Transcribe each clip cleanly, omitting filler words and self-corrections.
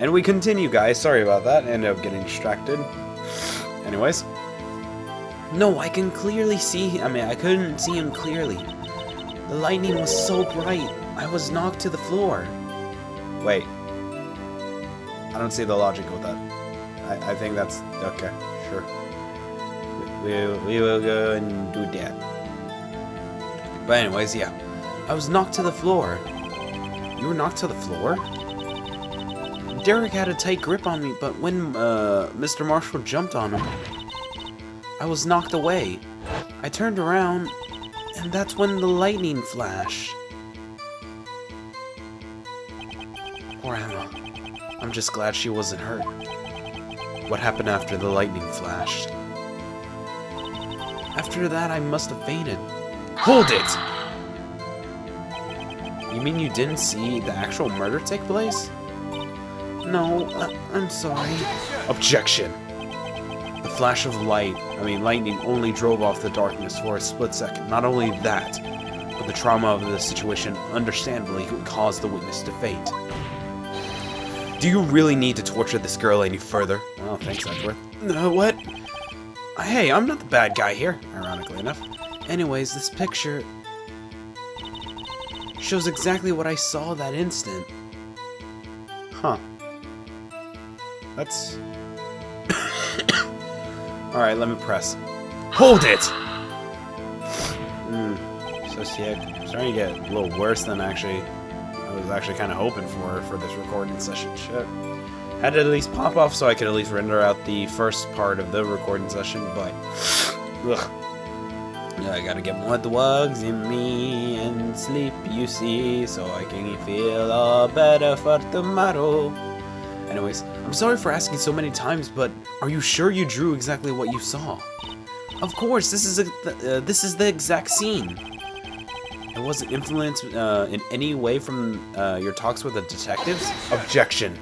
And we continue, guys. Sorry about that. Ended up getting distracted. Anyways. No, I can clearly see... I couldn't see him clearly. The lightning was so bright. I was knocked to the floor. Wait. I don't see the logic with that. I think that's... Okay, sure. We will go and do that. But anyways, yeah. I was knocked to the floor. You were knocked to the floor? Derek had a tight grip on me, but when Mr. Marshall jumped on him, I was knocked away. I turned around, and that's when the lightning flashed. Poor Emma. I'm just glad she wasn't hurt. What happened after the lightning flashed? After that, I must have fainted. Hold it! You mean you didn't see the actual murder take place? No, I'm sorry. Objection! The flash of lightning only drove off the darkness for a split second. Not only that, but the trauma of the situation understandably caused the witness to faint. Do you really need to torture this girl any further? Oh, thanks, Edgeworth. What? Hey, I'm not the bad guy here, ironically enough. Anyways, this picture shows exactly what I saw that instant. Huh. That's... Alright, let me press. Hold it! So sick. I'm starting to get a little worse than I was actually kind of hoping for this recording session. Shit. Had to at least pop off so I could at least render out the first part of the recording session, but... Ugh. Yeah, I gotta get more drugs in me and sleep, you see, so I can feel all better for tomorrow. Anyways, I'm sorry for asking so many times, but are you sure you drew exactly what you saw? Of course, this is the exact scene. It wasn't influenced in any way from your talks with the detectives? Objection.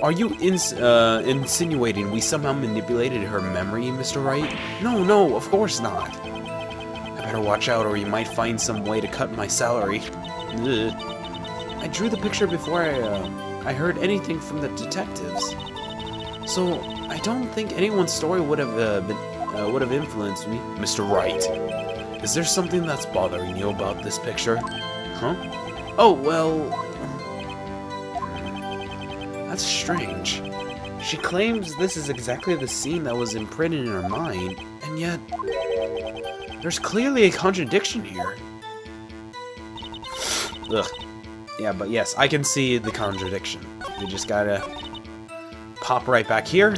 Are you insinuating we somehow manipulated her memory, Mr. Wright? No, of course not. I better watch out or you might find some way to cut my salary. Ugh. I drew the picture before I heard anything from the detectives. So, I don't think anyone's story would have influenced me. Mr. Wright, is there something that's bothering you about this picture? Huh? Oh, well... That's strange. She claims this is exactly the scene that was imprinted in her mind, and yet... There's clearly a contradiction here. Ugh. Yeah, but yes, I can see the contradiction. We just gotta pop right back here,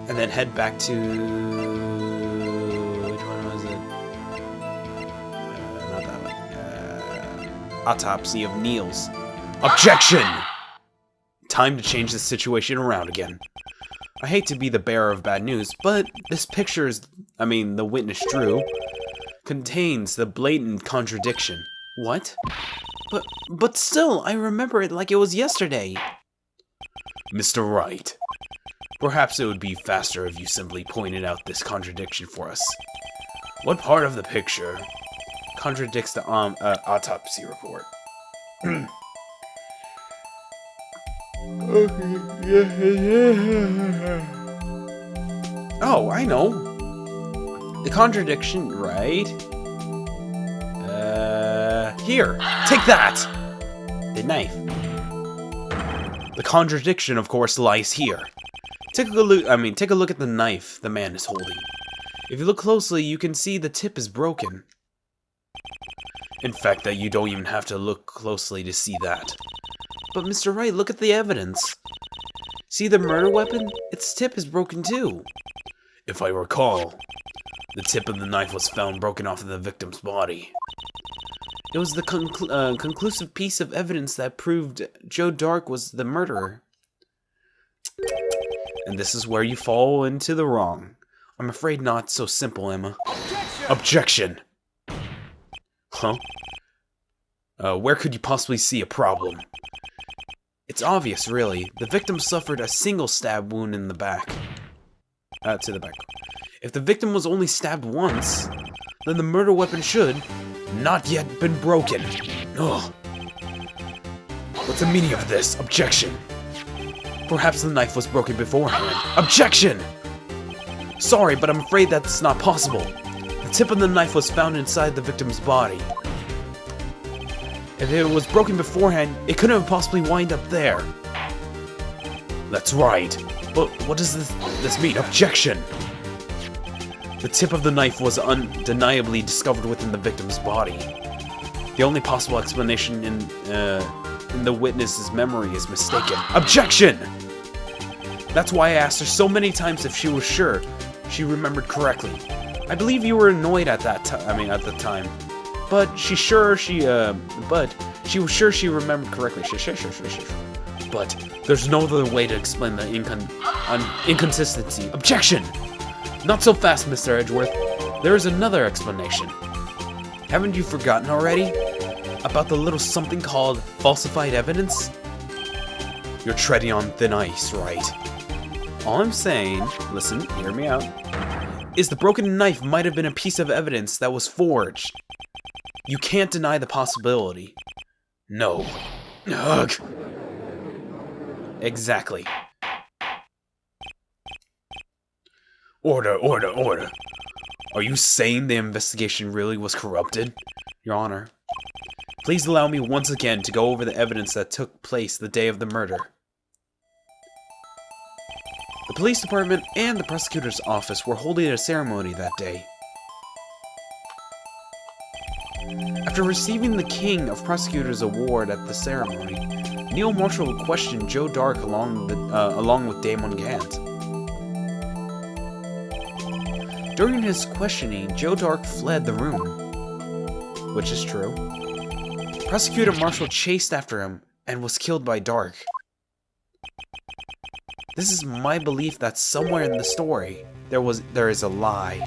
and then head back to... Which one was it? Not that one. Autopsy of Niels. Objection! Time to change this situation around again. I hate to be the bearer of bad news, but this picture the witness drew, contains the blatant contradiction. What? But still, I remember it like it was yesterday. Mr. Wright, perhaps it would be faster if you simply pointed out this contradiction for us. What part of the picture contradicts the autopsy report? Oh, I know. The contradiction, right? Here, take that! The knife. The contradiction, of course, lies here. Take a look at the knife the man is holding. If you look closely, you can see the tip is broken. In fact, that you don't even have to look closely to see that. But Mr. Wright, look at the evidence. See the murder weapon? Its tip is broken too. If I recall, the tip of the knife was found broken off of the victim's body. It was the conclusive piece of evidence that proved Joe Dark was the murderer. And this is where you fall into the wrong. I'm afraid not so simple, Emma. Objection! Huh? Where could you possibly see a problem? It's obvious, really. The victim suffered a single stab wound in the back. To the back. If the victim was only stabbed once, then the murder weapon should not yet been broken. Ugh. What's the meaning of this? Objection! Perhaps the knife was broken beforehand. Objection! Sorry, but I'm afraid that's not possible. The tip of the knife was found inside the victim's body. If it was broken beforehand, it couldn't have possibly wind up there. That's right. But what does this mean? Objection! The tip of the knife was undeniably discovered within the victim's body. The only possible explanation in the witness's memory is mistaken. Objection! That's why I asked her so many times if she was sure she remembered correctly. I believe you were annoyed at that time. At the time, but she was sure she remembered correctly. But there's no other way to explain the inconsistency. Objection! Not so fast, Mr. Edgeworth. There is another explanation. Haven't you forgotten already? About the little something called falsified evidence? You're treading on thin ice, right? All I'm saying, listen, hear me out, is the broken knife might have been a piece of evidence that was forged. You can't deny the possibility. No. Ugh. Exactly. Order, order, order. Are you saying the investigation really was corrupted? Your Honor, please allow me once again to go over the evidence that took place the day of the murder. The police department and the prosecutor's office were holding a ceremony that day. After receiving the King of Prosecutors Award at the ceremony, Neil Marshall questioned Joe Dark along with Damon Gant. During his questioning, Joe Dark fled the room, which is true. Prosecutor Marshall chased after him and was killed by Dark. This is my belief that somewhere in the story there is a lie.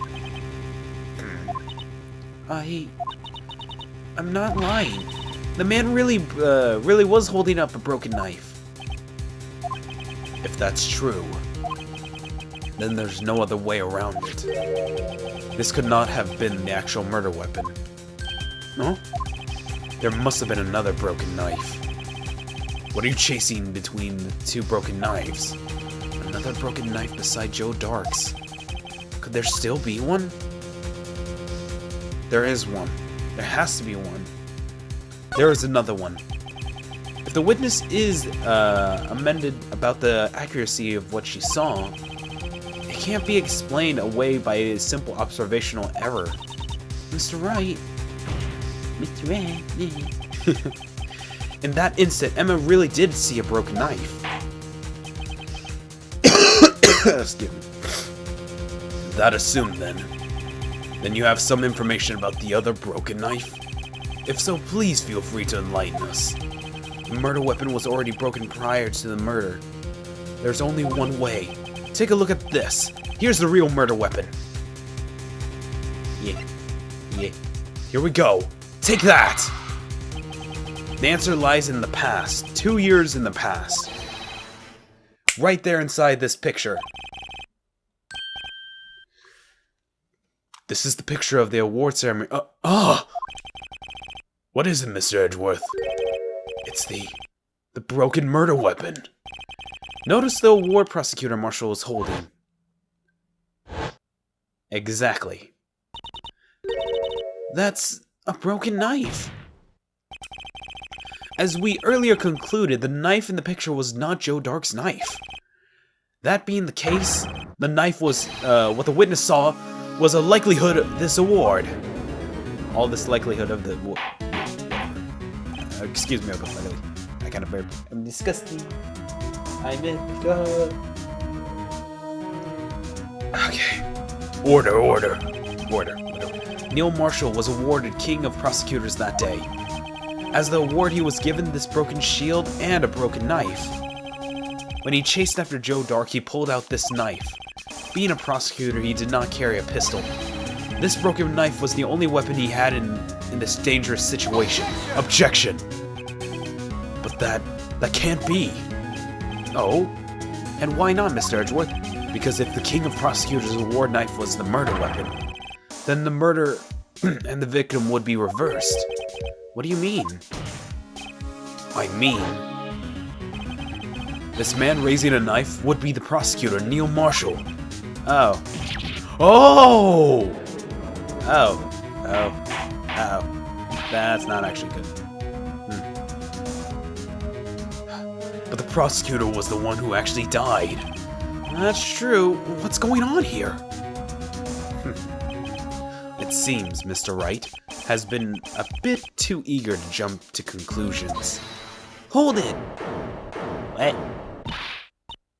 I'm not lying. The man really was holding up a broken knife. If that's true, then there's no other way around it. This could not have been the actual murder weapon. No? There must have been another broken knife. What are you chasing between the two broken knives? Another broken knife beside Joe Dark's. Could there still be one? There is one. There has to be one. There is another one. If the witness is amended about the accuracy of what she saw, it can't be explained away by a simple observational error. Mr. Wright. Mr. Wright. In that instant, Emma really did see a broken knife. Excuse me. That assumed, then you have some information about the other broken knife? If so, please feel free to enlighten us. The murder weapon was already broken prior to the murder. There's only one way. Take a look at this. Here's the real murder weapon. Yeah. Here we go. Take that! The answer lies in the past. 2 years in the past. Right there inside this picture. This is the picture of the award ceremony. What is it, Mr. Edgeworth? It's the broken murder weapon. Notice the award prosecutor Marshall is holding. Exactly. That's a broken knife. As we earlier concluded, the knife in the picture was not Joe Dark's knife. That being the case, the knife was, what the witness saw was a likelihood of this award. All this likelihood of the... excuse me about my I kind of burped. I'm disgusting. I'm disgusted. Okay. Order. Neil Marshall was awarded King of Prosecutors that day. As the award, he was given this broken shield and a broken knife. When he chased after Joe Dark, he pulled out this knife. Being a prosecutor, he did not carry a pistol. This broken knife was the only weapon he had in this dangerous situation. Objection! But that can't be. Oh? And why not, Mr. Edgeworth? Because if the King of Prosecutors' award knife was the murder weapon, then the murder and the victim would be reversed. What do you mean? I mean, This man raising a knife would be the prosecutor, Neil Marshall. Oh. Oh! Oh. Oh. Oh. That's not actually good. But the prosecutor was the one who actually died. That's true. What's going on here? It seems Mr. Wright has been a bit too eager to jump to conclusions. Hold it! What?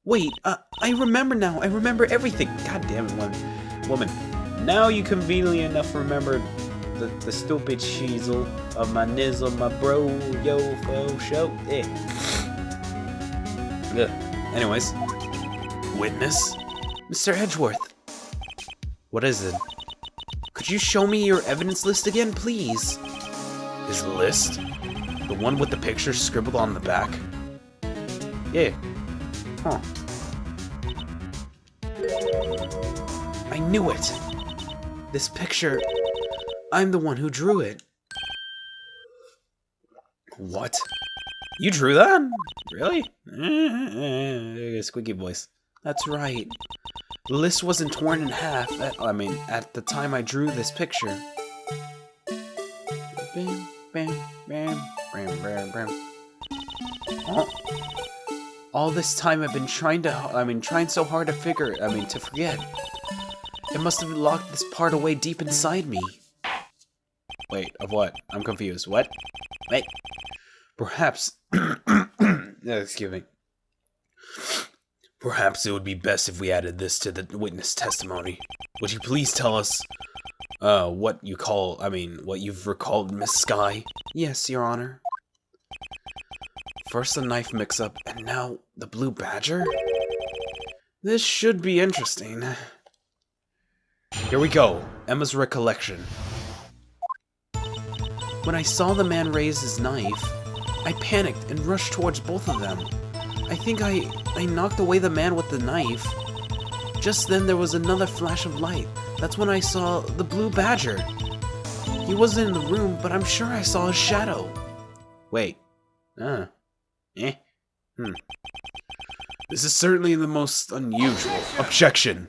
Wait, I remember now. I remember everything. God damn it, woman. Now you conveniently enough remember the stupid shizzle of my nizzle, my bro, yo, fo, show. Eh. Anyways. Witness? Mr. Edgeworth. What is it? Could you show me your evidence list again, please? His list? The one with the picture scribbled on the back? Yeah. Huh. I knew it. This picture, I'm the one who drew it. What? You drew that? Really? Squeaky voice. That's right. The list wasn't torn in half. At the time I drew this picture. Bam, bam, bam, bam, bam, bam. Oh. All this time I've been trying so hard to forget. It must have locked this part away deep inside me. Wait, of what? I'm confused. What? Wait. Perhaps... excuse me. Perhaps it would be best if we added this to the witness testimony. Would you please tell us, what you've recalled, Miss Skye? Yes, Your Honor. First the knife mix-up, and now the blue badger? This should be interesting. Here we go. Emma's recollection. When I saw the man raise his knife, I panicked and rushed towards both of them. I think I knocked away the man with the knife. Just then there was another flash of light. That's when I saw the blue badger. He wasn't in the room, but I'm sure I saw his shadow. Wait. This is certainly the most unusual. Objection.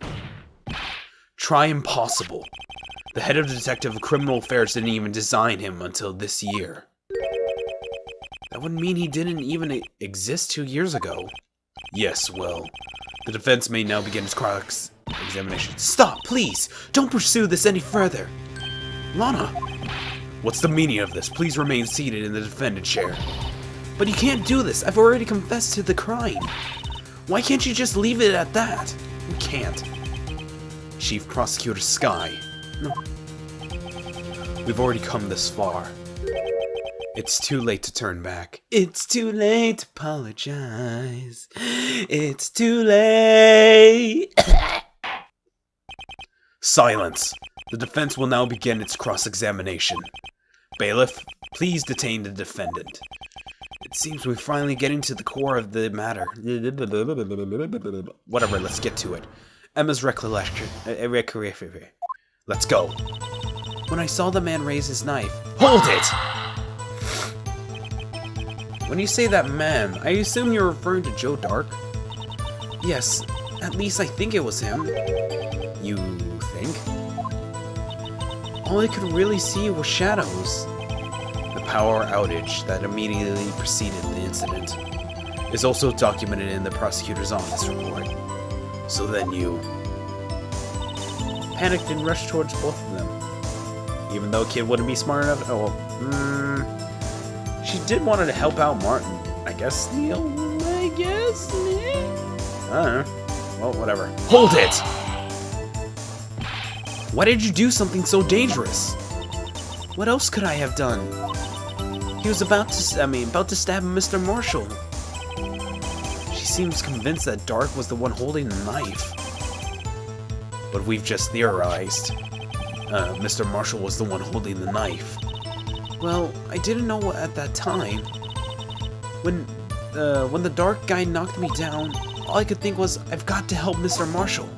Try impossible. The head of Detective of Criminal Affairs didn't even design him until this year. That would mean he didn't even exist 2 years ago. Yes, well, the defense may now begin its cross-examination. Stop, please! Don't pursue this any further! Lana! What's the meaning of this? Please remain seated in the defendant chair. But you can't do this. I've already confessed to the crime. Why can't you just leave it at that? We can't. Chief Prosecutor Skye. No. We've already come this far. It's too late to turn back. It's too late to apologize. It's too late. Silence. The defense will now begin its cross-examination. Bailiff, please detain the defendant. It seems we're finally getting to the core of the matter. Whatever, let's get to it. Emma's recollection. Let's go. When I saw the man raise his knife... Hold it! When you say that man, I assume you're referring to Joe Dark? Yes, at least I think it was him. You think? All I could really see was shadows. The power outage that immediately preceded the incident is also documented in the prosecutor's office report. So then you panicked and rushed towards both of them. Even though Kid wouldn't be smart enough. She did want to help out Martin. I guess Neil? I guess Neil? I don't know. Well, whatever. Hold it! Why did you do something so dangerous? What else could I have done? He was about to stab Mr. Marshall. She seems convinced that Dark was the one holding the knife. But we've just theorized. Mr. Marshall was the one holding the knife. Well, I didn't know at that time. When the dark guy knocked me down, all I could think was, I've got to help Mr. Marshall.